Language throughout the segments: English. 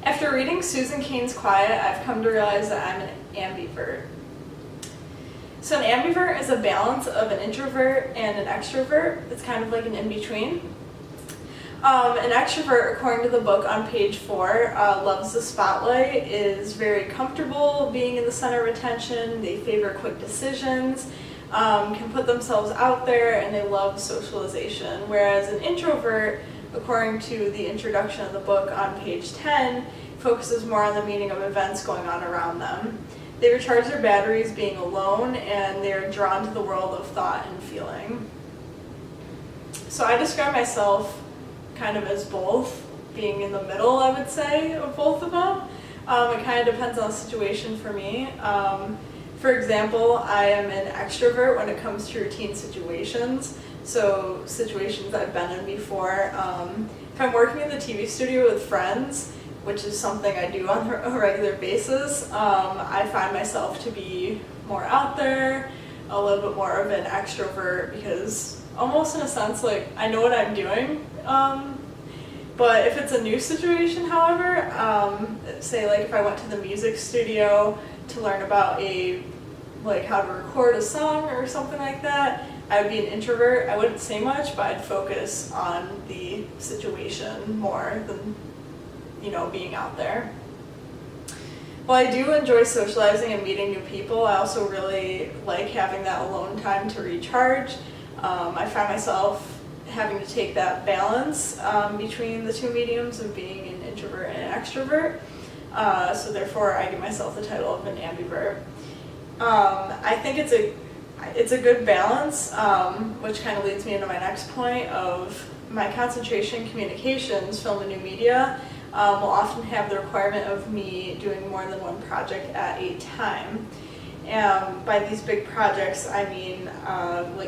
After reading Susan Cain's Quiet, I've come to realize that I'm an ambivert. So an ambivert is a balance of an introvert and an extrovert. It's kind of like an in-between. An extrovert, according to the book on page 4, loves the spotlight, is very comfortable being in the center of attention, they favor quick decisions, can put themselves out there, and they love socialization. Whereas an introvert, according to the introduction of the book on page 10, focuses more on the meaning of events going on around them. They recharge their batteries being alone, and they're drawn to the world of thought and feeling. So I describe myself kind of as both, being in the middle, I would say, of both of them. It kind of depends on the situation for me. For example, I am an extrovert when it comes to routine situations, so situations I've been in before. If I'm working in the TV studio with friends, which is something I do on a regular basis, I find myself to be more out there, a little bit more of an extrovert, because almost in a sense, like, I know what I'm doing. But if it's a new situation, however, say like if I went to the music studio to learn about how to record a song or something like that, I would be an introvert. I wouldn't say much, but I'd focus on the situation more than, being out there. While I do enjoy socializing and meeting new people, I also really like having that alone time to recharge. I find myself having to take that balance between the two mediums of being an introvert and an extrovert. So therefore I give myself the title of an ambivert. I think it's a good balance, which kind of leads me into my next point of my concentration communications, film and new media, will often have the requirement of me doing more than one project at a time. By these big projects, I mean,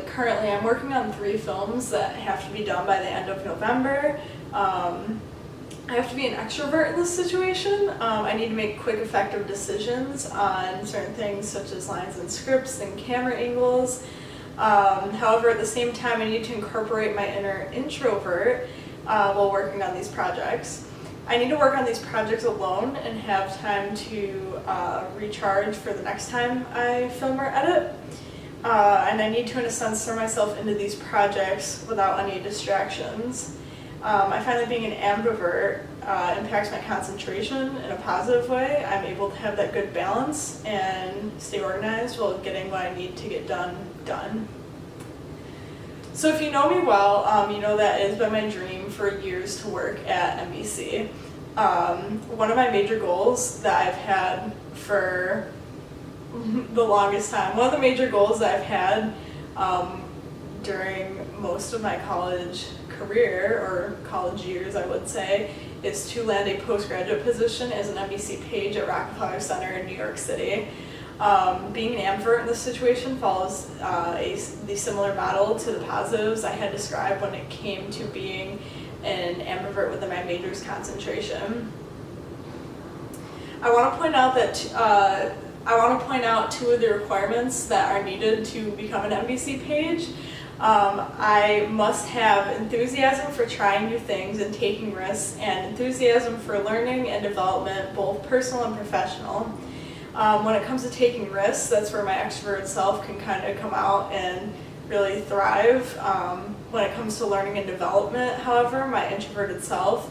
currently I'm working on 3 films that have to be done by the end of November. I have to be an extrovert in this situation. I need to make quick, effective decisions on certain things such as lines and scripts and camera angles. However, at the same time, I need to incorporate my inner introvert while working on these projects. I need to work on these projects alone and have time to recharge for the next time I film or edit. And I need to, in a sense, throw myself into these projects without any distractions. I find that being an ambivert impacts my concentration in a positive way. I'm able to have that good balance and stay organized while getting what I need to get done. So if you know me well, you know that it has been my dream for years to work at NBC. One of my major goals that I've had for the longest time, one of the major goals that I've had during most of my college career, or college years I would say, is to land a postgraduate position as an NBC page at Rockefeller Center in New York City. Being an ambivert in this situation follows the similar model to the positives I had described when it came to being an ambivert within my major's concentration. I want to point out 2 of the requirements that are needed to become an NBC page. I must have enthusiasm for trying new things and taking risks, and enthusiasm for learning and development, both personal and professional. When it comes to taking risks, that's where my extroverted self can kind of come out and really thrive. When it comes to learning and development, however, my introverted self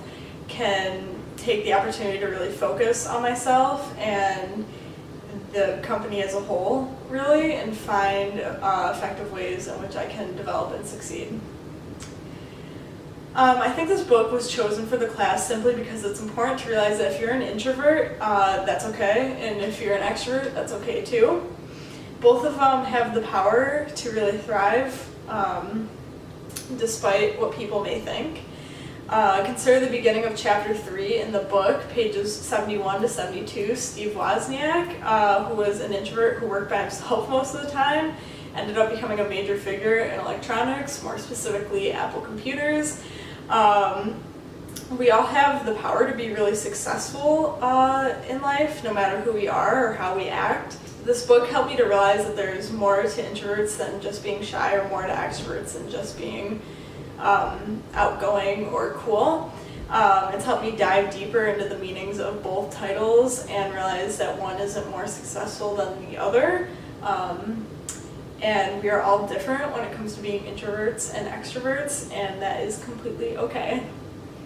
can take the opportunity to really focus on myself and the company as a whole, really, and find effective ways in which I can develop and succeed. I think this book was chosen for the class simply because it's important to realize that if you're an introvert, that's okay, and if you're an extrovert, that's okay too. Both of them have the power to really thrive, despite what people may think. Consider the beginning of chapter 3 in the book, pages 71 to 72. Steve Wozniak, who was an introvert who worked by himself most of the time, ended up becoming a major figure in electronics, more specifically Apple computers. We all have the power to be really successful in life, no matter who we are or how we act. This book helped me to realize that there's more to introverts than just being shy, or more to extroverts than just being outgoing or cool. It's helped me dive deeper into the meanings of both titles and realize that one isn't more successful than the other. And we are all different when it comes to being introverts and extroverts, and that is completely okay.